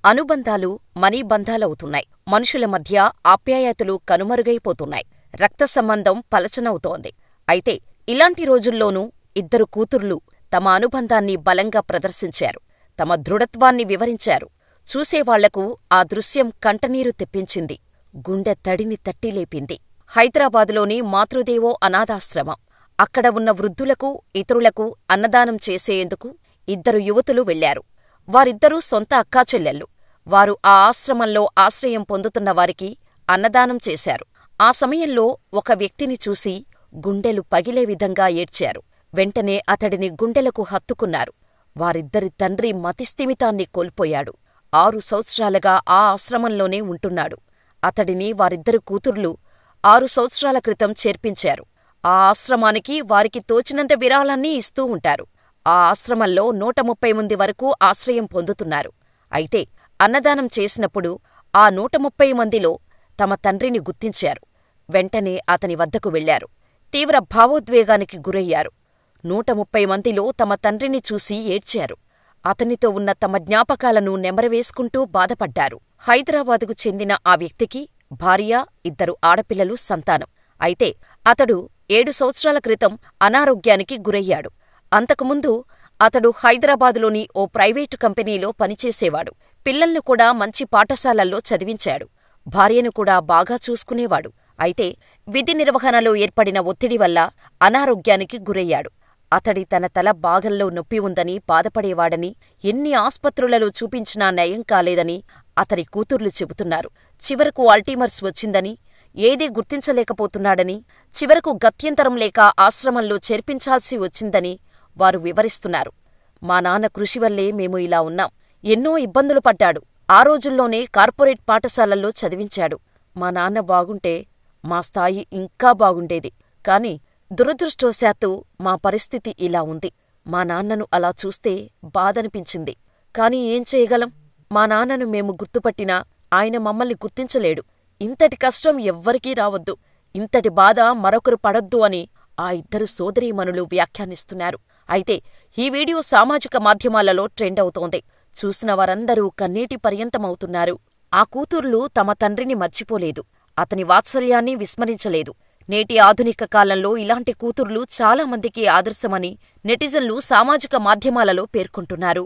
అనుబంధాలు మనీబంధాలవుతున్నాయి. మనుషుల మధ్య ఆప్యాయతలు కనుమరుగైపోతున్నాయి. రక్త సంబంధం పలచనవుతోంది. అయితే ఇలాంటి రోజుల్లోనూ ఇద్దరు కూతుర్లు తమ అనుబంధాన్ని బలంగా ప్రదర్శించారు. తమ దృఢత్వాన్ని వివరించారు. చూసేవాళ్లకు ఆ దృశ్యం కంటనీరు తెప్పించింది. గుండె తడిని తట్టిలేపింది. హైదరాబాదులోని మాతృదేవో అనాథాశ్రమం. అక్కడ ఉన్న వృద్ధులకు, ఇతరులకు అన్నదానం చేసేందుకు ఇద్దరు యువతులు వెళ్లారు. వారిద్దరూ సొంత అక్కాచెల్లెళ్ళు. వారు ఆ ఆశ్రమంలో ఆశ్రయం పొందుతున్న వారికి అన్నదానం చేశారు. ఆ సమయంలో ఒక వ్యక్తిని చూసి గుండెలు పగిలే విధంగా ఏడ్చారు. వెంటనే అతడిని గుండెలకు హత్తుకున్నారు. వారిద్దరి తండ్రి మతిస్థిమితాన్ని కోల్పోయాడు. 6 సంవత్సరాలుగా ఆ ఆశ్రమంలోనే ఉంటున్నాడు. అతడిని వారిద్దరు కూతుర్లు 6 సంవత్సరాల క్రితం చేర్పించారు. ఆ ఆశ్రమానికి వారికి తోచినంత విరాళాన్ని ఇస్తూ ఉంటారు. ఆ ఆశ్రమంలో 130 మంది వరకు ఆశ్రయం పొందుతున్నారు. అయితే అన్నదానం చేసినప్పుడు ఆ 130 మందిలో తమ తండ్రిని గుర్తించారు. వెంటనే అతని వద్దకు వెళ్లారు. తీవ్ర భావోద్వేగానికి గురయ్యారు. 130 మందిలో తమ తండ్రిని చూసి ఏడ్చారు. అతనితో ఉన్న తమ జ్ఞాపకాలను నెమరవేసుకుంటూ బాధపడ్డారు. హైదరాబాదుకు చెందిన ఆ వ్యక్తికి భార్య, 2 ఆడపిల్లలు సంతానం. అయితే అతడు 7 సంవత్సరాల క్రితం అనారోగ్యానికి గురయ్యాడు. అంతకుముందు అతడు హైదరాబాదులోని ఓ ప్రైవేటు కంపెనీలో పనిచేసేవాడు. పిల్లల్ని కూడా మంచి పాఠశాలల్లో చదివించాడు. భార్యను కూడా బాగా చూసుకునేవాడు. అయితే విధి నిర్వహణలో ఏర్పడిన ఒత్తిడి వల్ల అనారోగ్యానికి గురయ్యాడు. అతడి తన తల భాగంలో నొప్పి ఉందని బాధపడేవాడని, ఎన్ని ఆస్పత్రులలో చూపించినా నయం కాలేదని అతడి కూతుర్లు చెబుతున్నారు. చివరకు అల్టీమర్స్ వచ్చిందని, ఏదీ గుర్తించలేకపోతున్నాడని, చివరకు గత్యంతరం లేక ఆశ్రమంలో చేర్పించాల్సి వచ్చిందని వారు వివరిస్తున్నారు. మా నాన్న కృషి వల్లే మేము ఇలా ఉన్నాం. ఎన్నో ఇబ్బందులు పడ్డాడు. ఆ రోజుల్లోనే కార్పొరేట్ పాఠశాలల్లో చదివించాడు. మా నాన్న బాగుంటే మా స్థాయి ఇంకా బాగుండేది. కాని దురదృష్టవశాత్తు మా పరిస్థితి ఇలా ఉంది. మా నాన్నను అలా చూస్తే బాధనిపించింది. కాని ఏం చేయగలం? మా నాన్నను మేము గుర్తుపట్టినా ఆయన మమ్మల్ని గుర్తించలేడు. ఇంతటి కష్టం ఎవ్వరికీ రావద్దు, ఇంతటి బాధ మరొకరు పడొద్దు అని ఆ ఇద్దరు సోదరీమణులు వ్యాఖ్యానిస్తున్నారు. అయితే ఈ వీడియో సామాజిక మాధ్యమాలలో ట్రెండ్ అవుతోంది. చూసిన వారందరూ కన్నీటి పర్యంతమవుతున్నారు. ఆ కూతుర్లు తమ తండ్రిని మర్చిపోలేదు. అతని వాత్సల్యాన్ని విస్మరించలేదు. నేటి ఆధునిక కాలంలో ఇలాంటి కూతుర్లు చాలామందికి ఆదర్శమని నెటిజన్లు సామాజిక మాధ్యమాలలో పేర్కొంటున్నారు.